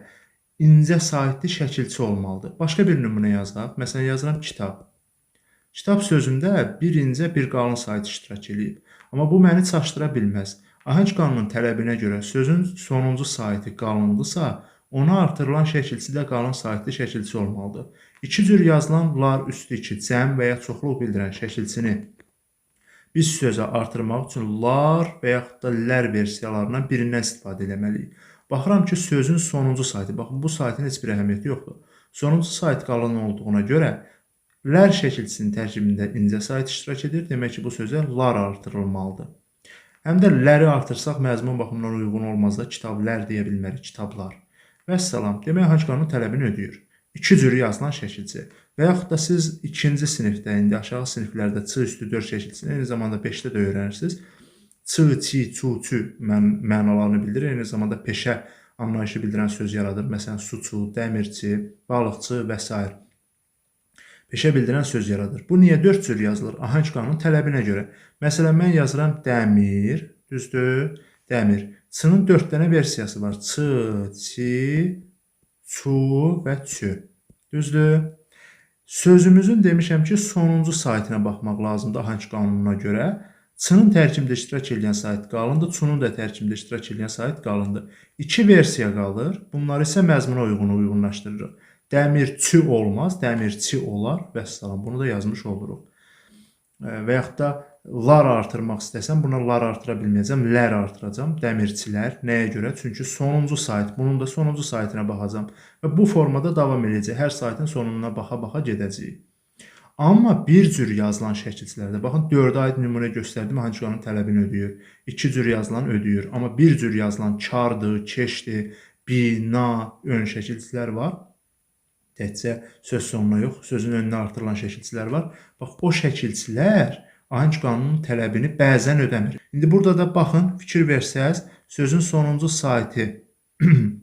incə saytlı şəkilçi olmalıdır. Başqa bir nümunə yazaq. Məsələn, yazıram kitab. Kitab sözündə bir incə, bir qalın sayt iştirak edib. Amma bu məni çaşdıra bilməz. Ahəng qanunun tələbinə görə sözün sonuncu saytı qalındısa, ona artırılan şəkilçi də qalın saytlı şəkilçi olmalıdır. 2 cür yazılan lar üstü 2 cəm və ya çoxluq bildirən şəkilçini biz sözə artırmaq üçün lar və yaxud da lər versiyalarından birindən istifadə etməliyik. Baxıram ki, sözün sonuncu saytı, baxın, bu saytın heç bir əhəmiyyəti yoxdur. Sonuncu sayt qalın olduğuna görə lər şəkilçisinin tərkibində incə sayt iştirak edir. Demək ki, bu sözə lar artırılmalıdır. Həm də ləri artırsaq məzmun baxımından uyğun olmaz da kitablər deyə bilmərik, kitablar. Vəssalam, demək, ahəng qanunun tələbini ödəyir. 2 cür yazılan şəkilçi. Və yaxud da siz 2-ci sinifdə, indi aşağı siniflərdə ç üstü 4 şəkilçini, eyni zamanda 5-də də öyrənirsiniz. Ç, çi, çu, çü mənalarını bildirir, eyni zamanda peşə anlayışı bildirən söz yaradır. Məsələn, suçu, dəmirçi, balıqçı və s. Peşə bildirən söz yaradır. Bu niyə 4 cür yazılır? Ahəng qanunun tələbinə görə. Məsələn, mən yazıram dəmir, düzdür, dəmir. Ç'nın 4 dənə versiyası var. Ç, çi, çu və çü. Düzdür? Sözümüzün demişəm ki, sonuncu saytına baxmaq lazımdır ahəng qanununa görə. Ç'nın tərkibində iştirak edən sayt qalındır, ç'nun da tərkibində iştirak edən sayt qalındır. 2 versiya qalır. Bunları isə məzmuna uyğunlaşdırırıq. Dəmirçi olmaz, dəmirçi olar və s. Bunu da yazmış oluruq. Və yaxud da lar artırmaq istəsəm, buna lar artıra bilməyəcəm, lər artıracam. Dəmirçilər. Nəyə görə? Çünki sonuncu sayt, bunun da sonuncu saytına baxacam. Və bu formada davam edəcək. Hər saytın sonuna baxa-baxa gedəcəyik. Amma bir cür yazılan şəkilçilərdə, baxın, 4 aid nümunə göstərdim, ahəng qanunun tələbini ödəyir. 2 cür yazılan ödəyir. Amma bir cür yazılan kardır, keşdir, bina, ön şəkilçilər var. Təkcə söz sonuna yox, sözün önünə artırılan şəkilçilər var. Bax, o şəkilçilər ahəng qanunun tələbini bəzən ödəmir. İndi burada da baxın, fikir versəz, sözün sonuncu saiti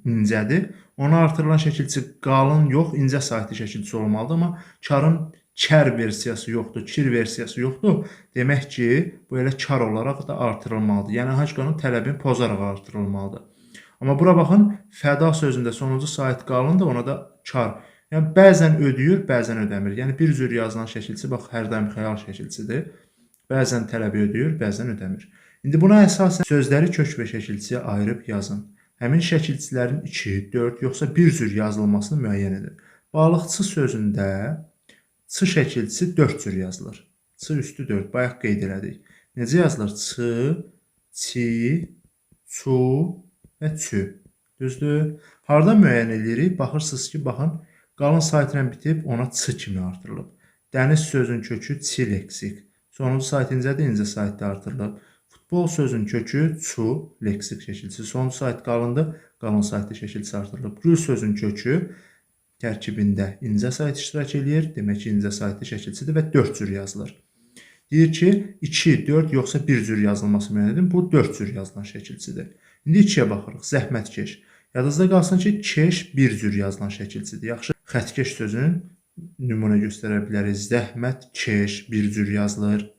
incədir. Ona artırılan şəkilçisi qalın yox, incə saitli şəkilçisi olmalıdır. Amma karın kər versiyası yoxdur, kir versiyası yoxdur. Demək ki, bu elə kar olaraq da artırılmalıdır. Yəni Haçkanın tələbini pozaraq artırılmalıdır. Amma bura baxın, fəda sözündə sonuncu sait qalındır, ona da kar. Yəni bəzən ödəyir, bəzən ödəmir. Yəni bir cür yazılan şəkilçi bax hər daim xəyal şəkilçisidir. Bəzən tələbi ödəyir, bəzən ödəmir. İndi buna əsasən sözləri kök və şəkilçiyə ayırıb yazın. Həmin şəkilçilərin 2, 4 yoxsa bir cür yazılmasını müəyyən edin. Balıqçı sözündə ç şəkilçisi 4 cür yazılır. Ç üstü 4, bayaq qeyd elədik. Necə yazılır? Ç, çi, çu və çü. Düzdür? Harada müəyyən edirik? Baxırsınız ki, baxın, qalın saitlə bitib ona ç kimi artırılıb. Dəniz sözün kökü çi leksik. Sonuncu sait incədir, incə saitdə artırılıb. Futbol sözün kökü çu leksik şəkilçisi. Sonuncu sait qalındır, qalın saitli şəkilçisi artırılıb. Gül sözün kökü tərkibində incə sait iştirak eləyir. Demək ki, incə saitli şəkilçisidir və 4 cür yazılır. Deyir ki, 2, 4 yoxsa 1 cür yazılması müəyyən edin. Bu 4 cür yazılan şəkilçisidir. İndi 2-yə baxırıq. Zəhmətkeş. Yadınızda qalsın ki, keş 1 cür yazılan şəkilçisidir. Yaxşı, xətkeş sözünün nümunə göstərə bilərik. Zəhmətkeş 1 cür yazılır.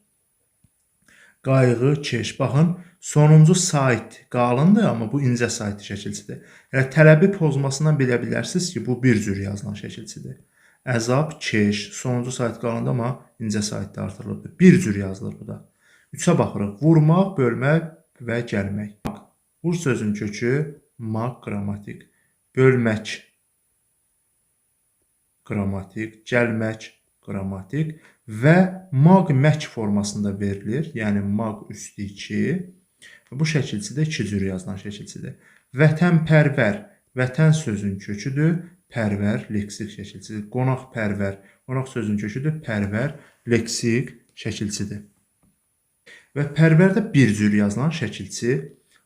Qayğı, keş. Baxın, sonuncu sait qalındır, amma bu incə saitli şəkilçisidir. Yəni, tələbi pozmasından bilə bilərsiniz ki, bu bir cür yazılan şəkilçisidir. Əzab, keş. Sonuncu sait qalındır, amma incə saitdə artırılıbdır. Bir cür yazılır bu da. 3-ə baxırıq. Vurmaq, bölmək və gəlmək. Vur sözün kökü maq, qrammatik. Bölmək, qrammatik. Gəlmək, qrammatik və maq-mək formasında verilir. Yəni, maq üstü 2. Bu şəkilçi də 2 cür yazılan şəkilçidir. Vətənpərvər, vətən sözün köküdür. Pərvər, leksik şəkilçidir. Qonaqpərvər, qonaq sözün köküdür. Pərvər, leksik şəkilçidir. Və pərvərdə bir cür yazılan şəkilçi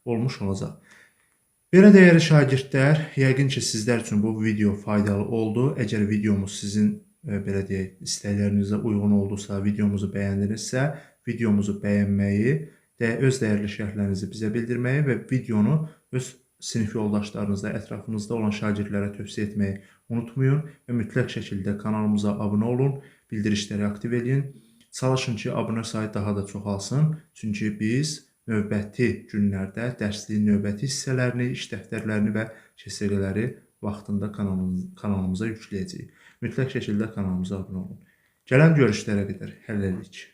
olmuş olacaq. Belə dəyərli şagirdlər, yəqin ki, sizlər üçün bu video faydalı oldu. Əgər videomuz sizin belə deyək, istəklərinizə uyğun oldusa, videomuzu bəyəndinizsə, videomuzu bəyənməyi, öz dəyərli şərhlərinizi bizə bildirməyi və videonu öz sinif yoldaşlarınızda, ətrafınızda olan şagirdlərə tövsiyə etməyi unutmayın və mütləq şəkildə kanalımıza abunə olun, bildirişləri aktiv edin. Çalışın ki, abunə sayı daha da çoxalsın, çünki biz növbəti günlərdə dərsliyin növbəti hissələrini, iş dəftərlərini və KSR-ləri vaxtında kanalımıza yükləyəcəyik. Mütləq şəkildə kanalımıza abunə olun. Gələn görüşlərə qədər hələlik.